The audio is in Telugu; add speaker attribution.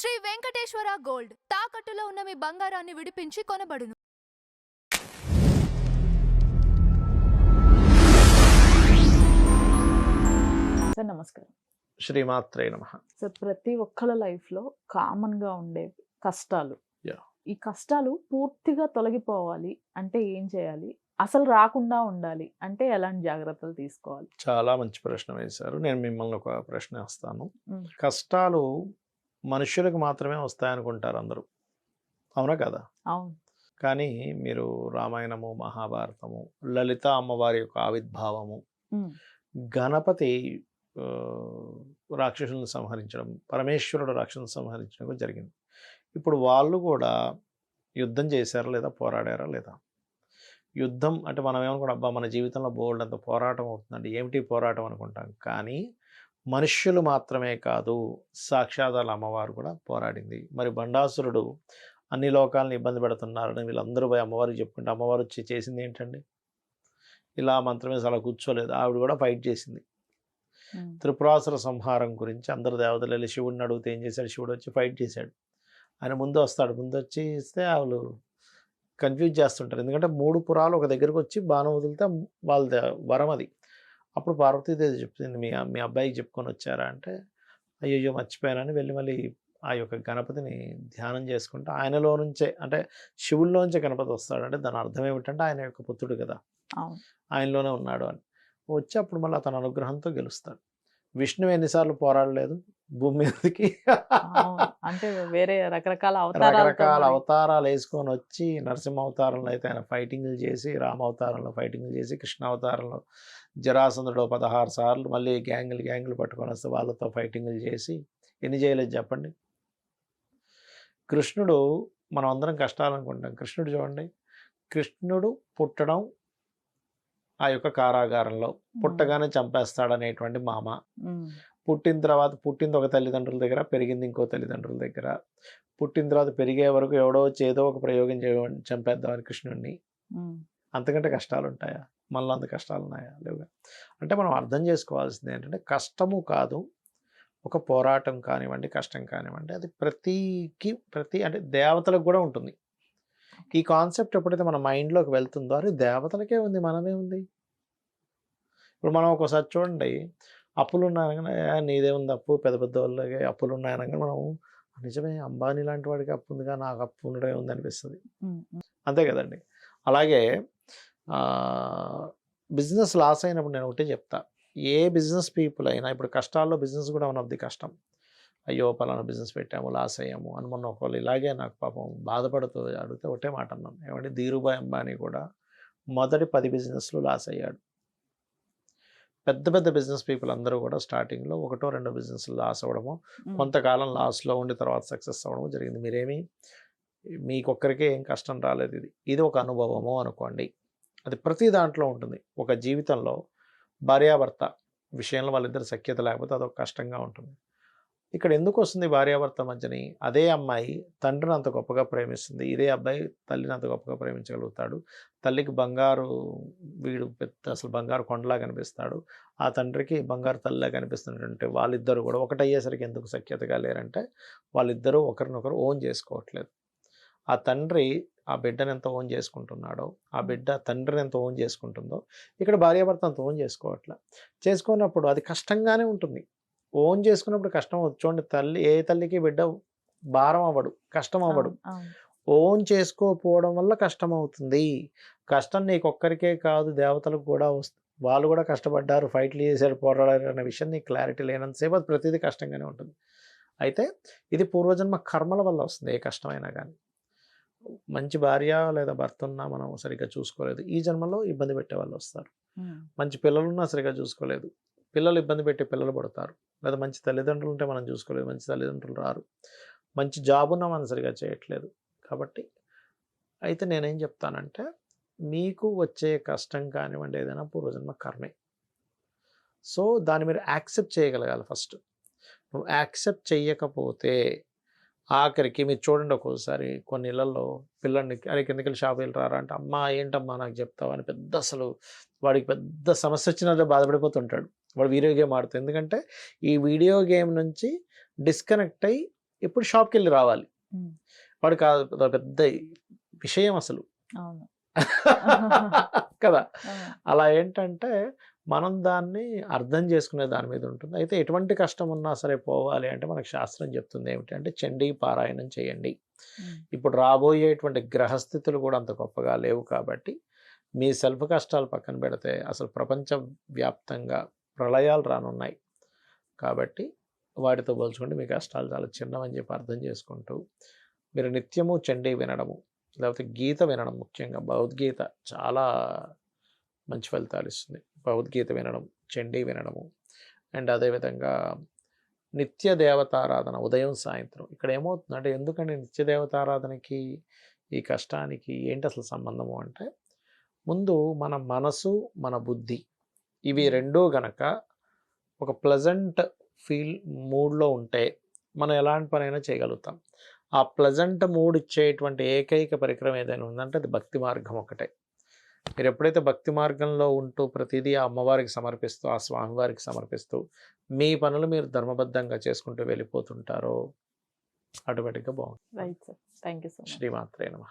Speaker 1: శ్రీ వెంకటేశ్వర గోల్డ్ తాకట్టులో ఉన్న మీ బంగారాన్ని విడిపించి కొనబడును.
Speaker 2: సార్ నమస్కారం.
Speaker 3: శ్రీమాత్రే నమః.
Speaker 2: సార్ ప్రతి ఒక్కళ్ళ లైఫ్లో కామన్గా ఉండే కష్టాలు,
Speaker 3: Yeah.
Speaker 2: ఈ కష్టాలు పూర్తిగా తొలగిపోవాలి అంటే ఏం చేయాలి, అసలు రాకుండా ఉండాలి అంటే ఎలాంటి జాగ్రత్తలు తీసుకోవాలి?
Speaker 3: చాలా మంచి ప్రశ్న వేశారు. నేను మిమ్మల్ని ఒక ప్రశ్న వేస్తాను.
Speaker 2: మ్మ్.
Speaker 3: కష్టాలు మనుషులకు మాత్రమే వస్తాయనుకుంటారు అందరూ, అవునా కదా?
Speaker 2: అవును.
Speaker 3: కానీ మీరు రామాయణము, మహాభారతము, లలిత అమ్మవారి యొక్క ఆవిర్భావము,
Speaker 2: మ్మ్.
Speaker 3: గణపతి ఆ, రాక్షసులను సంహరించడం, పరమేశ్వరుడు రాక్షసులను సంహరించడం కూడా జరిగింది. ఇప్పుడు వాళ్ళు కూడా యుద్ధం చేశారా లేదా, పోరాడారా లేదా? యుద్ధం అంటే మనం ఏమనుకుంటాం, అబ్బా మన జీవితంలో బోల్డ్ అంత పోరాటం అవుతుందండి, ఏమిటి పోరాటం అనుకుంటాం. కానీ మనుష్యులు మాత్రమే కాదు, సాక్షాదాల అమ్మవారు కూడా పోరాడింది. మరి బండాసురుడు అన్ని లోకాలను ఇబ్బంది పెడుతున్నారని వీళ్ళందరూ పోయి అమ్మవారికి చెప్పుకుంటే అమ్మవారు వచ్చి చేసింది ఏంటండి? ఇలా మంత్రమే అలా కూర్చోలేదు, ఆవిడ కూడా ఫైట్ చేసింది.
Speaker 2: మ్మ్.
Speaker 3: త్రిపురాసుర సంహారం గురించి అందరు దేవతలు వెళ్ళి శివుడిని అడిగితే ఏం చేశాడు? శివుడు వచ్చి ఫైట్ చేశాడు. ఆయన ముందు వస్తాడు, ముందు వచ్చి ఇస్తే వాళ్ళు కన్ఫ్యూజ్ చేస్తుంటారు. ఎందుకంటే 3 పురాలు ఒక దగ్గరకు వచ్చి బాణం వదిలితే వాళ్ళ వరం అది. అప్పుడు పార్వతీదేవి చెప్తుంది, మీ అబ్బాయికి చెప్పుకొని వచ్చారా అంటే, అయ్యయ్యో మర్చిపోయానని వెళ్ళి మళ్ళీ ఆ యొక్క గణపతిని ధ్యానం చేసుకుంటే ఆయనలో నుంచే, అంటే శివుల్లోంచే గణపతి వస్తాడు. అంటే దాని అర్థం ఏమిటంటే ఆయన యొక్క పుత్రుడు కదా,
Speaker 2: అవును.
Speaker 3: ఆయనలోనే ఉన్నాడు అని. వచ్చి అప్పుడు మళ్ళీ అతని అనుగ్రహంతో గెలుస్తాడు. విష్ణువు ఎన్నిసార్లు పోరాడలేదు భూమి మీదకి?
Speaker 2: అవును. అంటే వేరే రకరకాల అవతారాలతో
Speaker 3: రకరకాల
Speaker 2: మరి.
Speaker 3: అవతారాలు వేసుకొని వచ్చి, నరసింహ అవతారంలో అయితే ఆయన ఫైటింగ్లు చేసి, రామ అవతారంలో ఫైటింగ్లు చేసి, కృష్ణ అవతారంలో జరాసంధుడు 16 సార్లు మళ్ళీ గ్యాంగులు పట్టుకొని వస్తే వాళ్ళతో ఫైటింగ్లు చేసి ఎన్ని చేయలేదు చెప్పండి? కృష్ణుడు, మనం అందరం కష్టాలు అనుకుంటాం, కృష్ణుడు చూడండి, కృష్ణుడు పుట్టడం ఆ యొక్క కారాగారంలో, పుట్టగానే చంపేస్తాడనేటువంటి మామ,
Speaker 2: మ్మ్.
Speaker 3: పుట్టిన తర్వాత పుట్టింది ఒక తల్లిదండ్రుల దగ్గర, పెరిగింది ఇంకో తల్లిదండ్రుల దగ్గర, పుట్టిన తర్వాత పెరిగే వరకు ఎవడో వచ్చి ఏదో ఒక ప్రయోగం చంపేద్దామని కృష్ణుడిని.
Speaker 2: మ్మ్.
Speaker 3: అంతకంటే కష్టాలు ఉంటాయా? మళ్ళీ అంత కష్టాలు ఉన్నాయా? లేవుగా. అంటే మనం అర్థం చేసుకోవాల్సింది ఏంటంటే, కష్టము కాదు, ఒక పోరాటం కానివ్వండి, కష్టం కానివ్వండి, అది ప్రతి అంటే దేవతలకు కూడా ఉంటుంది. ఈ కాన్సెప్ట్ ఎప్పుడైతే మన మైండ్లోకి వెళ్తుందో, అది దేవతలకే ఉంది, మనమే ఉంది. ఇప్పుడు మనం ఒకసారి చూడండి, అప్పులు ఉన్నాయనగానే నీదే ఉంది అప్పు, పెద్ద పెద్ద వాళ్ళకి అప్పులు ఉన్నాయనగా మనం నిజమే అంబానీ లాంటి వాడికి అప్పు ఉందిగా, నాకు అప్పు ఉండడం ఉంది అనిపిస్తుంది.
Speaker 2: మ్మ్.
Speaker 3: అంతే కదండి. అలాగే బిజినెస్ లాస్ అయినప్పుడు నేను ఒకటే చెప్తా, ఏ బిజినెస్ పీపుల్ అయినా, ఇప్పుడు కష్టాల్లో బిజినెస్ కూడా వన్ ఆఫ్ ది కష్టం. అయ్యో పలానా బిజినెస్ పెట్టాము లాస్ అయ్యాము అని మొన్న ఒకళ్ళు ఇలాగే నాకు పాపం బాధపడుతూ అడిగితే ఒకటే మాట అన్నాను, ఏమంటే ధీరుభాయ్ అంబానీ కూడా మొదటి 10 బిజినెస్లు లాస్ అయ్యాడు. పెద్ద పెద్ద బిజినెస్ పీపుల్ అందరూ కూడా స్టార్టింగ్లో 1, 2 బిజినెస్లు లాస్ అవ్వడము,
Speaker 2: మ్మ్.
Speaker 3: కొంతకాలం లాస్లో ఉండి తర్వాత సక్సెస్ అవ్వడము జరిగింది. మీకొక్కరికే ఏం కష్టం రాలేదు. ఇది ఒక అనుభవము అనుకోండి. అది ప్రతి దాంట్లో ఉంటుంది. ఒక జీవితంలో భార్యాభర్త విషయంలో వాళ్ళిద్దరు సఖ్యత లేకపోతే అదొక కష్టంగా ఉంటుంది. ఇక్కడ ఎందుకు వస్తుంది భార్యాభర్త మధ్యని? అదే అమ్మాయి తండ్రిని అంత గొప్పగా ప్రేమిస్తుంది, ఇదే అబ్బాయి తల్లిని అంత గొప్పగా ప్రేమించగలుగుతాడు. తల్లికి వీడు పెద్ద అసలు బంగారు కొండలా కనిపిస్తాడు, ఆ తండ్రికి బంగారు తల్లిలా కనిపిస్తుంటే వాళ్ళిద్దరూ కూడా ఒకటయ్యేసరికి ఎందుకు సఖ్యతగా లేరంటే, వాళ్ళిద్దరూ ఒకరినొకరు ఓన్ చేసుకోవట్లేదు. ఆ తండ్రి ఆ బిడ్డను ఎంత ఓన్ చేసుకుంటున్నాడో, ఆ బిడ్డ తండ్రిని ఎంత ఓన్ చేసుకుంటుందో, ఇక్కడ భార్యాభర్త అంత ఓన్ చేసుకున్నప్పుడు అది కష్టంగానే ఉంటుంది. ఓన్ చేసుకున్నప్పుడు కష్టం అవుతుంది. చూడండి, ఏ తల్లికి బిడ్డ భారం అవ్వడు, కష్టం అవ్వడు.
Speaker 2: అవును.
Speaker 3: ఓన్ చేసుకోకపోవడం వల్ల కష్టం అవుతుంది. కష్టం నీకొక్కరికే కాదు, దేవతలకు కూడా వస్తుంది. వాళ్ళు కూడా కష్టపడ్డారు, ఫైట్లు చేశారు, పోరాడారు అనే విషయం నీకు క్లారిటీ లేనంతసేపు అది ప్రతిదీ కష్టంగానే ఉంటుంది. అయితే ఇది పూర్వజన్మ కర్మల వల్ల వస్తుంది. ఏ కష్టమైనా కానీ, మంచి భార్య లేదా భర్త ఉన్నా మనం సరిగ్గా చూసుకోలేదు, ఈ జన్మలో ఇబ్బంది పెట్టే వాళ్ళు వస్తారు.
Speaker 2: మ్మ్.
Speaker 3: మంచి పిల్లలున్నా సరిగ్గా చూసుకోలేదు, పిల్లలు ఇబ్బంది పెట్టి పిల్లలు పడతారు. లేదా మంచి తల్లిదండ్రులు ఉంటే మనం చూసుకోలేదు, మంచి తల్లిదండ్రులు రారు. మంచి జాబ్ ఉన్నా మనం సరిగ్గా చేయట్లేదు. కాబట్టి అయితే నేనేం చెప్తానంటే, మీకు వచ్చే కష్టం కానివ్వండి ఏదైనా పూర్వజన్మ కర్మే. సో దాన్ని మీరు యాక్సెప్ట్ చేయగలగాలి ఫస్ట్. నువ్వు యాక్సెప్ట్ చెయ్యకపోతే ఆఖరికి మీరు చూడండి, ఒక్కోసారి కొన్ని ఇళ్లలో పిల్లల్ని అరే కిందకి వెళ్ళి షాప్ వెళ్ళి రారా అంటే, అమ్మా ఏంటమ్మా నాకు చెప్తావు అని పెద్ద అసలు వాడికి పెద్ద సమస్య వచ్చినట్టు బాధపడిపోతుంటాడు. వాడు వీడియో గేమ్ ఆడుతాడు. ఎందుకంటే ఈ వీడియో గేమ్ నుంచి డిస్కనెక్ట్ అయ్యి ఎప్పుడు షాప్కి వెళ్ళి రావాలి.
Speaker 2: ఉమ్.
Speaker 3: వాడికి అదో పెద్ద విషయం అసలు
Speaker 2: అవును.
Speaker 3: కదా.
Speaker 2: ఆ,
Speaker 3: అలా ఏంటంటే మనం దాన్ని అర్థం చేసుకునే దాని మీద ఉంటుంది. అయితే ఎటువంటి కష్టం ఉన్నా సరే పోవాలి అంటే మనకు శాస్త్రం చెప్తుంది ఏమిటి అంటే చండీ పారాయణం చేయండి.
Speaker 2: ఉమ్,
Speaker 3: ఇప్పుడు రాబోయేటువంటి గ్రహస్థితులు కూడా అంత గొప్పగా లేవు కాబట్టి మీ సెల్ఫ్ కష్టాలు పక్కన పెడితే అసలు ప్రపంచ వ్యాప్తంగా ప్రళయాలు రానున్నాయి. కాబట్టి వాటితో పోల్చుకుంటే మీ కష్టాలు చాలా చిన్నవని చెప్పి అర్థం చేసుకుంటూ మీరు నిత్యము చండీ వినడము, లేకపోతే గీత వినడం, ముఖ్యంగా భగవద్గీత చాలా మంచి ఫలితాలు ఇస్తుంది. భగవద్గీత వినడం, చండీ వినడము, అండ్ అదేవిధంగా నిత్య దేవతారాధన ఉదయం సాయంత్రం. ఇక్కడ ఏమవుతుందంటే ఎందుకంటే నిత్య దేవతారాధనకి ఈ కష్టానికి ఏంటి అసలు సంబంధము అంటే ముందు మన మనసు మన బుద్ధి ఇవి రెండూ గనక ఒక ప్లెజెంట్ ఫీల్ మూడ్లో ఉంటే మనం ఎలాంటి పనైనా చేయగలుగుతాం. ఆ ప్లెజెంట్ మూడ్ ఇచ్చేటువంటి ఏకైక పరికరం ఏదైనా ఉందంటే అది భక్తి మార్గం ఒకటే. మీరు ఎప్పుడైతే భక్తి మార్గంలో ఉంటూ ప్రతిదీ ఆ అమ్మవారికి సమర్పిస్తూ ఆ స్వామివారికి సమర్పిస్తూ మీ పనులు మీరు ధర్మబద్ధంగా చేసుకుంటూ వెళ్ళిపోతుంటారో ఆటోమేటిక్గా బాగుంటుంది.
Speaker 2: Right sir. Thank you so much.
Speaker 3: శ్రీమాత్రే నమః.